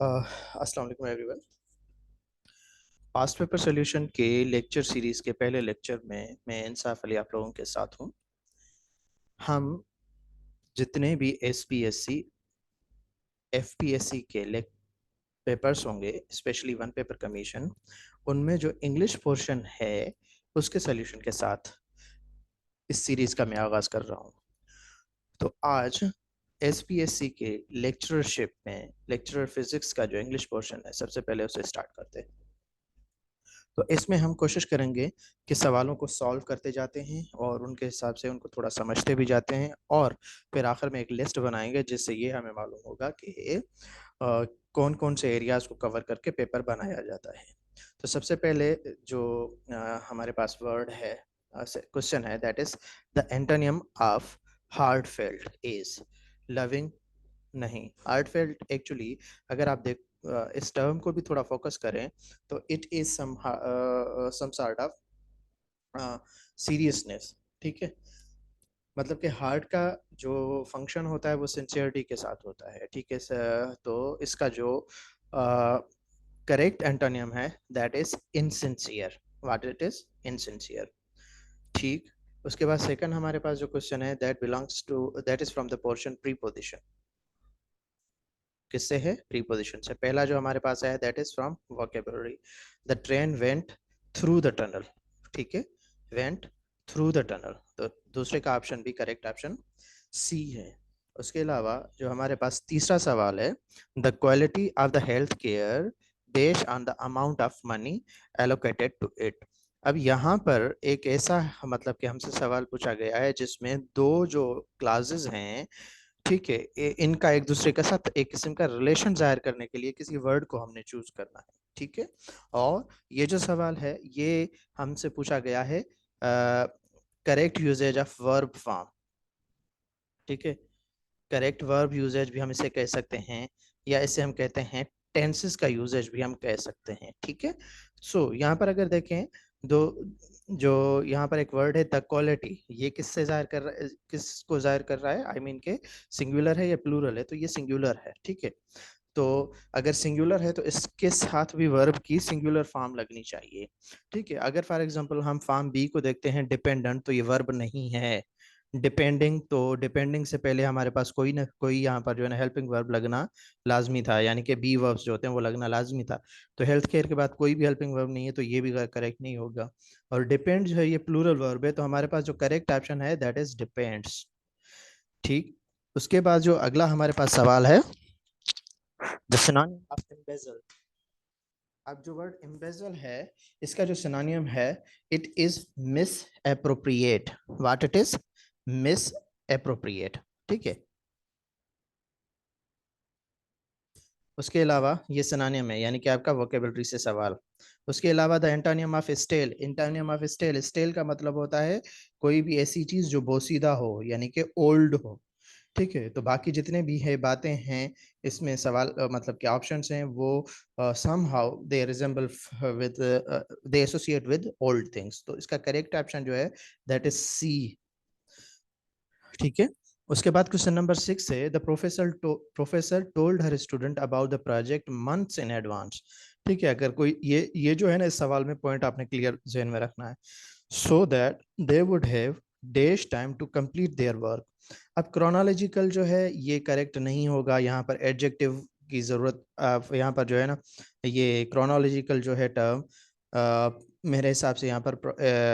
अस्सलाम वालेकुम everyone. Past paper solution के लेक्चर सीरीज़ के पहले लेक्चर में मैं इंसाफ अली आप लोगों के साथ हूँ। हम जितने भी एसपीएससी एफपीएससी के पेपर्स होंगे, स्पेशली वन पेपर कमीशन, उनमें जो इंग्लिश पोर्शन है उसके सॉल्यूशन के साथ इस सीरीज़ का मैं आगाज़ कर रहा हूँ। तो आज एसपीएससी के लेक्चरशिप में लेक्चरर फिजिक्स का जो इंग्लिश पोर्शन है, सबसे पहले उसे स्टार्ट करते हैं। तो इसमें हम कोशिश करेंगे कि सवालों को सॉल्व करते जाते हैं और उनके हिसाब से उनको थोड़ा समझते भी जाते हैं, और फिर आखिर में एक लिस्ट बनाएंगे जिससे ये हमें मालूम होगा कि कौन कौन से एरियाज को कवर करके पेपर बनाया जाता है। तो सबसे पहले जो हमारे पास वर्ड है, क्वेश्चन है, that is the antonym of heartfelt is loving. नहीं, हार्टफेल्ट एक्चुअली अगर आप इस टर्म को भी थोड़ा फोकस करें तो it is some sort of seriousness. ठीक है, मतलब कि हार्ट का जो फंक्शन होता है वो सिंसियरिटी के साथ होता है। ठीक है तो इसका जो करेक्ट एंटोनियम है that is insincere. What it is? Insincere. ठीक, उसके बाद सेकंड हमारे पास जो क्वेश्चन है that belongs to that is from the portion preposition. किससे है? प्रीपोजिशन से। पहला जो हमारे पास है that is from vocabulary, the train went through the tunnel. ठीक है, वेंट थ्रू द टनल, तो दूसरे का ऑप्शन भी करेक्ट ऑप्शन सी है। उसके अलावा जो हमारे पास तीसरा सवाल है, the quality of the health care based on the amount of money allocated to it. अब यहाँ पर एक ऐसा मतलब कि हमसे सवाल पूछा गया है जिसमें दो जो क्लासेस हैं, ठीक है, इनका एक दूसरे के साथ एक किस्म का रिलेशन जाहिर करने के लिए किसी वर्ड को हमने चूज करना है। ठीक है, और ये जो सवाल है ये हमसे पूछा गया है correct usage of verb form. ठीक है, करेक्ट वर्ब यूजेज भी हम इसे कह सकते हैं, या इसे हम कहते हैं टेंसेस का यूजेज भी हम कह सकते हैं। ठीक है, सो यहाँ पर अगर देखें दो, जो यहाँ पर एक वर्ड है द क्वालिटी, ये किससे जाहिर कर रहा है, किसको जाहिर कर रहा है? आई मीन के सिंगुलर है या प्लूरल है? तो ये सिंगुलर है। ठीक है, तो अगर सिंगुलर है तो इसके साथ भी वर्ब की सिंगुलर फॉर्म लगनी चाहिए। ठीक है, अगर फॉर एग्जांपल हम फॉर्म बी को देखते हैं डिपेंडेंट, तो ये वर्ब नहीं है। डिपेंडिंग, तो डिपेंडिंग से पहले हमारे पास कोई ना कोई यहाँ पर जो है ना हेल्पिंग वर्ब लगना लाजमी था, यानी कि बी वर्ब्स जो होते हैं वो लगना लाजमी था। तो हेल्थ केयर के बाद कोई भी हेल्पिंग वर्ब नहीं है, तो ये भी करेक्ट नहीं होगा। और डिपेंड जो है ये प्लूरल वर्ब है, तो हमारे पास जो करेक्ट ऑप्शन है दैट इज डिपेंड्स। ठीक, उसके बाद जो अगला हमारे पास सवाल है, द सिनोनिम ऑफ एम्बेजल। अब जो वर्ड एम्बेजल है इसका जो सिनोनिम है it is miss appropriate. What it is? Miss appropriate. ठीक है, उसके अलावा ये सिनोनिम है, यानी कि आपका वोकेबलरी से सवाल। उसके अलावा the antonym of stale. Antonym of stale, stale का मतलब होता है कोई भी ऐसी चीज जो बोसीदा हो, यानी कि ओल्ड हो। ठीक है, तो बाकी जितने भी है बातें हैं इसमें सवाल मतलब के ऑप्शंस हैं वो somehow they resemble with they associate with old things, तो इसका करेक्ट ऑप्शन जो है दैट इज सी। ठीक है, उसके बाद क्वेश्चन नंबर 6 है the professor told her student about the project months in advance. ठीक है, अगर कोई ये जो है ना इस सवाल में पॉइंट आपने क्लियर जहन में रखना है, so that they would have days time to complete their work. अब क्रोनोलॉजिकल जो है ये करेक्ट नहीं होगा, यहाँ पर एडजेक्टिव की जरूरत यहाँ पर जो है ना ये क्रोनोलॉजिकल जो है टर्म मेरे हिसाब से यहाँ पर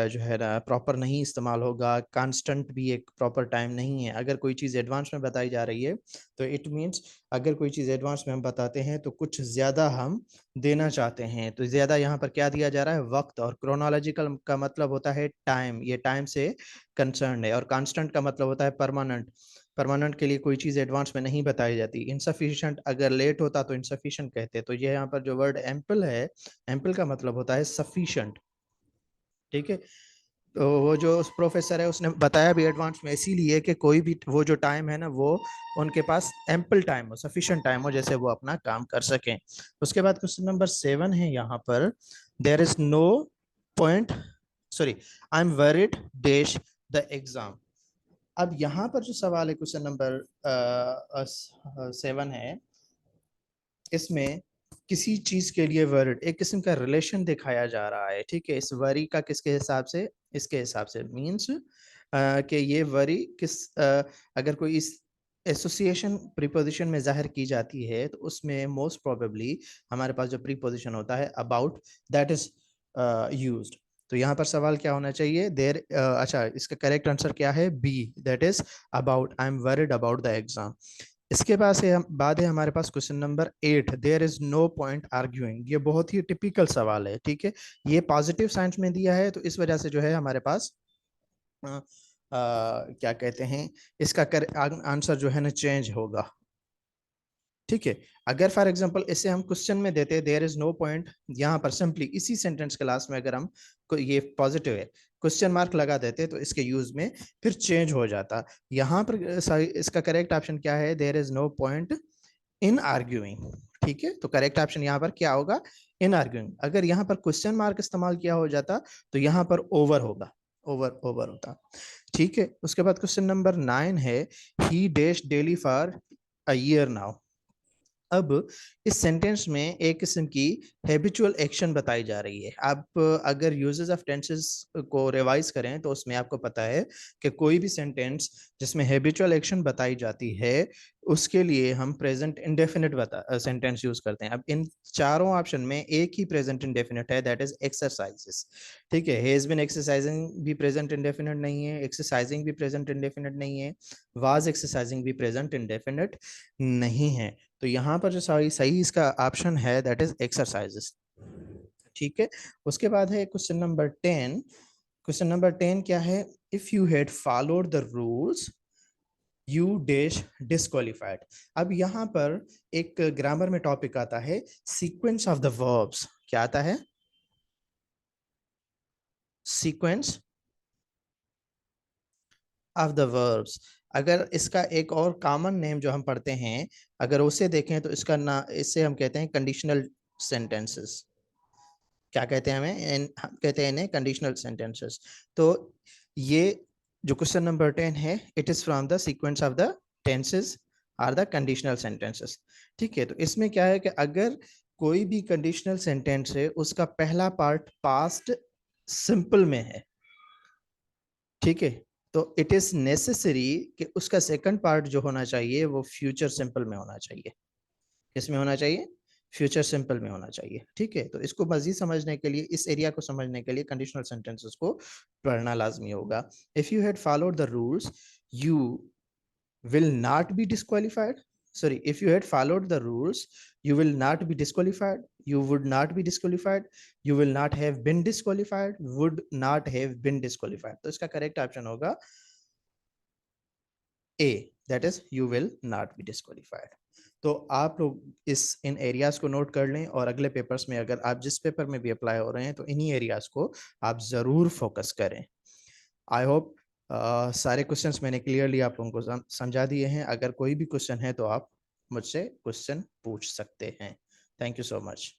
जो है ना प्रॉपर नहीं इस्तेमाल होगा। कांस्टेंट भी एक प्रॉपर टाइम नहीं है। अगर कोई चीज़ एडवांस में बताई जा रही है तो इट मीन्स अगर कोई चीज़ एडवांस में हम बताते हैं तो कुछ ज़्यादा हम देना चाहते हैं, तो ज़्यादा यहाँ पर क्या दिया जा रहा है? वक्त। और क्रोनोलॉजिकल का मतलब होता है टाइम, ये टाइम से कंसर्न है। और कांस्टेंट का मतलब होता है परमानेंट। परमानेंट के लिए कोई चीज़ एडवांस में नहीं बताई जाती। इनसफिशिएंट अगर लेट होता तो इनसफिशिएंट कहते। तो ये यहाँ पर जो वर्ड एम्पल है, एम्पल का मतलब होता है सफिशिएंट। ठीक है, तो वो जो प्रोफेसर है उसने बताया भी एडवांस में इसीलिए कि कोई भी वो जो टाइम है ना वो उनके पास एम्पल टाइम हो, सफिशिएंट टाइम हो, जैसे वो अपना काम कर सकें। उसके बाद क्वेश्चन नंबर 7 है यहाँ पर, there is no point, sorry, I am worried dash the exam. अब यहाँ पर जो सवाल है क्वेश्चन नंबर 7 है, इसमें किसी चीज के लिए वर्ड एक किस्म का रिलेशन दिखाया जा रहा है, ठीक है। इस वरी का किसके हिसाब से, इसके हिसाब से मीन्स कि ये वरी अगर कोई इस एसोसिएशन प्रीपोजिशन में जाहिर की जाती है तो उसमें मोस्ट प्रोबेबली हमारे पास जो प्रीपोजिशन होता है अबाउट दैट इज यूज्ड। तो यहाँ पर सवाल क्या होना चाहिए, देर अच्छा इसका करेक्ट आंसर क्या है, B, that is about, I am worried about the exam. इसके बाद है हमारे पास question number 8, there is no point arguing. ये बहुत ही टिपिकल सवाल है, ठीक है। ये पॉजिटिव साइंस में दिया है तो इस वजह से जो है हमारे पास क्या कहते हैं, इसका आंसर जो है ना चेंज होगा, ठीक है। अगर फॉर एग्जांपल इसे हम क्वेश्चन में देते देयर इज नो पॉइंट, यहाँ पर सिंपली इसी सेंटेंस के लास्ट में अगर हम ये पॉजिटिव है क्वेश्चन मार्क लगा देते तो इसके यूज में फिर चेंज हो जाता। यहाँ पर इसका करेक्ट ऑप्शन क्या है, there is no point in arguing, ठीक है। तो करेक्ट ऑप्शन यहाँ पर क्या होगा, इन आर्ग्यूइंग। अगर यहाँ पर क्वेश्चन मार्क इस्तेमाल किया हो जाता तो यहाँ पर ओवर होगा, ओवर ओवर होता, ठीक है। उसके बाद क्वेश्चन नंबर 9 है, ही dash daily for a year now. अब इस सेंटेंस में एक किस्म की हैबिचुअल एक्शन बताई जा रही है। आप अगर यूजेस ऑफ टेंसेस को रिवाइज करें तो उसमें आपको पता है कि कोई भी सेंटेंस जिसमें हैबिचुअल एक्शन बताई जाती है उसके लिए हम प्रेजेंट इंडेफिनिट सेंटेंस यूज करते हैं। अब इन चारों ऑप्शन में एक ही प्रेजेंट इंडेफिनिट है, दैट इज एक्सरसाइजेस, ठीक है। हैज बीन एक्सरसाइजिंग भी प्रेजेंट इंडेफिनिट नहीं है, एक्सरसाइजिंग भी प्रेजेंट इंडेफिनिट नहीं है, वाज एक्सरसाइजिंग भी प्रेजेंट इंडेफिनिट नहीं है। तो यहाँ पर जो सही सही इसका ऑप्शन है दैट इज एक्सरसाइजेस, ठीक है। उसके बाद है क्वेश्चन नंबर 10। क्वेश्चन नंबर 10 क्या है, if you had followed the rules you dash disqualified. अब यहाँ पर एक ग्रामर में टॉपिक आता है सीक्वेंस ऑफ द वर्ब्स। क्या आता है, सीक्वेंस ऑफ द वर्ब्स। अगर इसका एक और कॉमन नेम जो हम पढ़ते हैं अगर उसे देखें तो इसका ना, इससे हम कहते हैं कंडीशनल सेंटेंसेस। क्या कहते हैं हमें, हम कहते हैं इन्हें कंडीशनल सेंटेंसेस। तो ये जो क्वेश्चन नंबर 10 है, it is from the sequence of the tenses or the conditional sentences, ठीक है। तो इसमें क्या है कि अगर कोई भी कंडीशनल सेंटेंस है उसका पहला पार्ट पास्ट सिंपल में है, ठीक है, तो इट इज नेसेसरी कि उसका सेकंड पार्ट जो होना चाहिए वो फ्यूचर सिंपल में होना चाहिए। किसमें होना चाहिए, फ्यूचर सिंपल में होना चाहिए, ठीक है। तो इसको मजीद समझने के लिए, इस एरिया को समझने के लिए कंडीशनल सेंटेंसेस को पढ़ना लाजमी होगा। If you had followed the rules you will not be disqualified. Sorry, if you had followed the rules you will not be disqualified, you would not be disqualified, you will not have been disqualified, would not have been disqualified। तो इसका correct option होगा A, that is you will not be disqualified. तो आप लोग इस इन areas को note कर लें और अगले पेपर्स में अगर आप जिस पेपर में भी अप्लाई हो रहे हैं तो इन्हीं एरियाज को आप जरूर फोकस करें। आई होप सारे क्वेश्चंस मैंने क्लियरली आप लोगों को समझा दिए हैं। अगर कोई भी क्वेश्चन है तो आप मुझसे क्वेश्चन पूछ सकते हैं। Thank you so much.